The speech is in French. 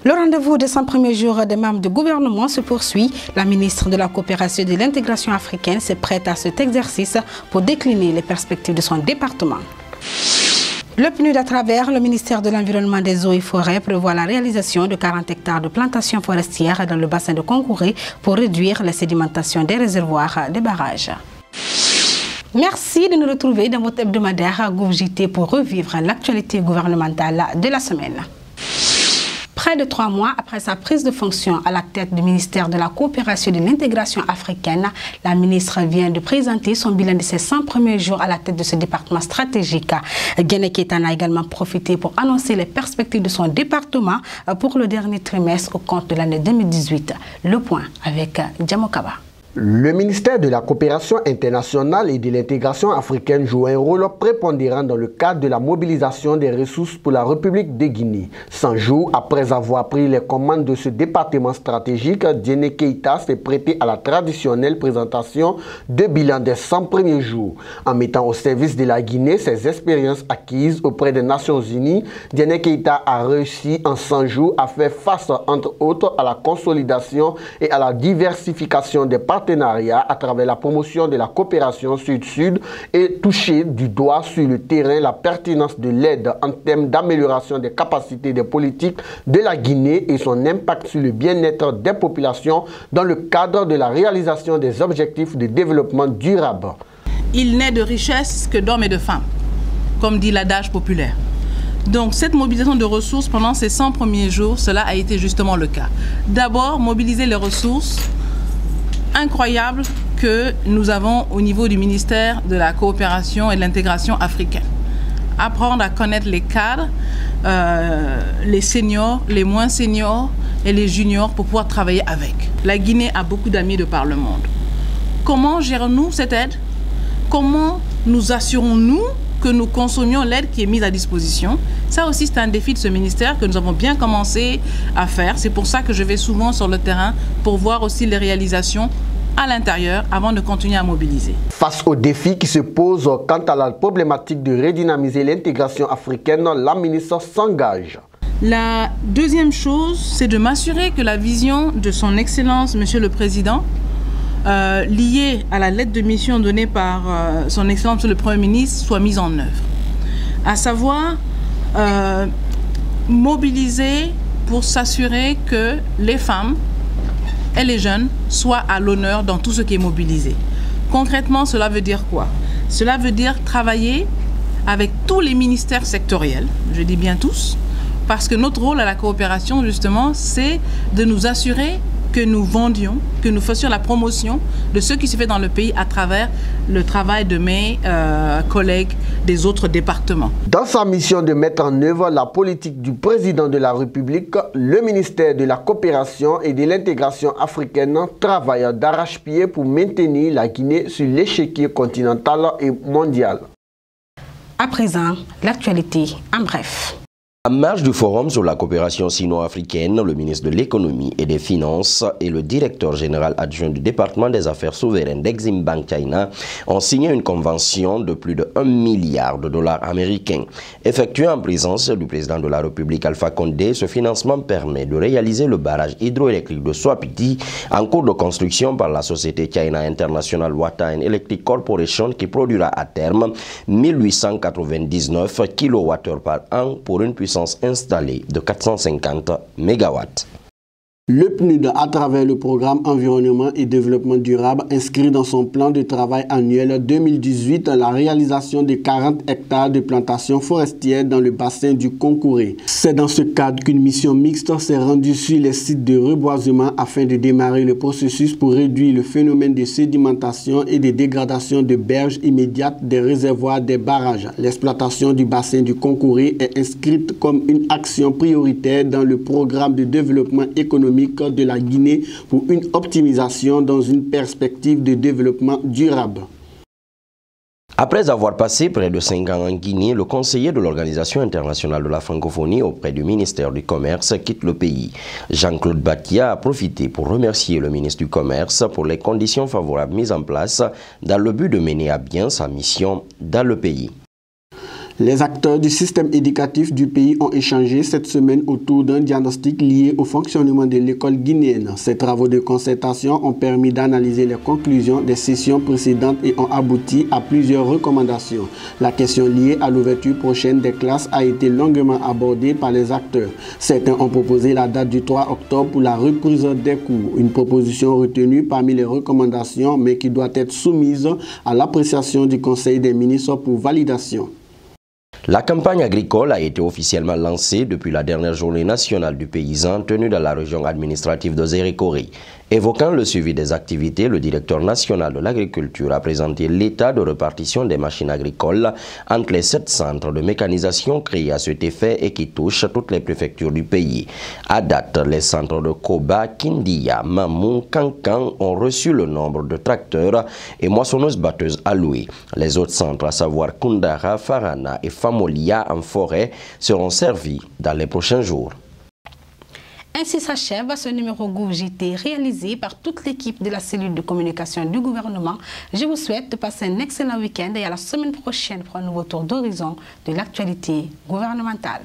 Le rendez-vous des 100 premiers jours des membres du gouvernement se poursuit. La ministre de la Coopération et de l'Intégration africaine s'est prête à cet exercice pour décliner les perspectives de son département. Le PNUD à travers le ministère de l'Environnement, des Eaux et Forêts prévoit la réalisation de 40 hectares de plantations forestières dans le bassin de Concouré pour réduire la sédimentation des réservoirs des barrages. Merci de nous retrouver dans votre hebdomadaire GouverJT pour revivre l'actualité gouvernementale de la semaine. Près de 3 mois après sa prise de fonction à la tête du ministère de la Coopération et de l'Intégration africaine, la ministre vient de présenter son bilan de ses 100 premiers jours à la tête de ce département stratégique. Guéné Kétan a également profité pour annoncer les perspectives de son département pour le dernier trimestre au compte de l'année 2018. Le point avec Djamokaba. Le ministère de la Coopération internationale et de l'Intégration africaine joue un rôle prépondérant dans le cadre de la mobilisation des ressources pour la République de Guinée. 100 jours après avoir pris les commandes de ce département stratégique, Guéné Keïta s'est prêté à la traditionnelle présentation de bilan des 100 premiers jours. En mettant au service de la Guinée ses expériences acquises auprès des Nations Unies, Guéné Keïta a réussi en 100 jours à faire face, entre autres, à la consolidation et à la diversification des partenariats à travers la promotion de la coopération sud-sud et toucher du doigt sur le terrain la pertinence de l'aide en termes d'amélioration des capacités des politiques de la Guinée et son impact sur le bien-être des populations dans le cadre de la réalisation des objectifs de développement durable. Il n'est de richesse que d'hommes et de femmes, comme dit l'adage populaire. Donc cette mobilisation de ressources pendant ces 100 premiers jours, cela a été justement le cas. D'abord, mobiliser les ressources incroyable que nous avons au niveau du ministère de la Coopération et de l'Intégration africaine. Apprendre à connaître les cadres, les seniors, les moins seniors et les juniors pour pouvoir travailler avec. La Guinée a beaucoup d'amis de par le monde. Comment gérons-nous cette aide? Comment nous assurons-nous que nous consommions l'aide qui est mise à disposition? Ça aussi, c'est un défi de ce ministère que nous avons bien commencé à faire. C'est pour ça que je vais souvent sur le terrain pour voir aussi les réalisations à l'intérieur avant de continuer à mobiliser. Face aux défis qui se posent quant à la problématique de redynamiser l'intégration africaine, la ministre s'engage. La deuxième chose, c'est de m'assurer que la vision de son Excellence, Monsieur le Président, liée à la lettre de mission donnée par son Excellence le Premier ministre, soit mise en œuvre. À savoir, mobiliser pour s'assurer que les femmes et les jeunes soient à l'honneur dans tout ce qui est mobilisé. Concrètement, cela veut dire quoi? Cela veut dire travailler avec tous les ministères sectoriels, je dis bien tous, parce que notre rôle à la coopération, justement, c'est de nous assurer que nous vendions, que nous fassions la promotion de ce qui se fait dans le pays à travers le travail de mes collègues des autres départements. Dans sa mission de mettre en œuvre la politique du président de la République, le ministère de la Coopération et de l'Intégration africaine travaille d'arrache-pied pour maintenir la Guinée sur l'échiquier continental et mondial. À présent, l'actualité en bref. En marge du forum sur la coopération sino-africaine, le ministre de l'économie et des finances et le directeur général adjoint du département des affaires souveraines d'Exim Bank China ont signé une convention de plus de 1 milliard de dollars américains. Effectué en présence du président de la République Alpha Condé, ce financement permet de réaliser le barrage hydroélectrique de Swapiti en cours de construction par la société China International Water and Electric Corporation qui produira à terme 1899 kWh par an pour une puissance installée de 450 MW. Le PNUD, à travers le programme Environnement et Développement Durable, inscrit dans son plan de travail annuel 2018 la réalisation de 40 hectares de plantations forestières dans le bassin du Concouré. C'est dans ce cadre qu'une mission mixte s'est rendue sur les sites de reboisement afin de démarrer le processus pour réduire le phénomène de sédimentation et de dégradation de berges immédiates des réservoirs des barrages. L'exploitation du bassin du Concouré est inscrite comme une action prioritaire dans le programme de développement économique de la Guinée pour une optimisation dans une perspective de développement durable. Après avoir passé près de 5 ans en Guinée, le conseiller de l'Organisation internationale de la francophonie auprès du ministère du Commerce quitte le pays. Jean-Claude Batia a profité pour remercier le ministre du Commerce pour les conditions favorables mises en place dans le but de mener à bien sa mission dans le pays. Les acteurs du système éducatif du pays ont échangé cette semaine autour d'un diagnostic lié au fonctionnement de l'école guinéenne. Ces travaux de concertation ont permis d'analyser les conclusions des sessions précédentes et ont abouti à plusieurs recommandations. La question liée à l'ouverture prochaine des classes a été longuement abordée par les acteurs. Certains ont proposé la date du 3 octobre pour la reprise des cours, une proposition retenue parmi les recommandations mais qui doit être soumise à l'appréciation du Conseil des ministres pour validation. La campagne agricole a été officiellement lancée depuis la dernière journée nationale du paysan tenue dans la région administrative de Zérékoré. Évoquant le suivi des activités, le directeur national de l'agriculture a présenté l'état de répartition des machines agricoles entre les 7 centres de mécanisation créés à cet effet et qui touchent toutes les préfectures du pays. À date, les centres de Koba, Kindia, Mamou, Kankan ont reçu le nombre de tracteurs et moissonneuses-batteuses alloués. Les autres centres, à savoir Kundara, Farana et Famolia en forêt, seront servis dans les prochains jours. Ainsi s'achève ce numéro Gouv JT réalisé par toute l'équipe de la cellule de communication du gouvernement. Je vous souhaite de passer un excellent week-end et à la semaine prochaine pour un nouveau tour d'horizon de l'actualité gouvernementale.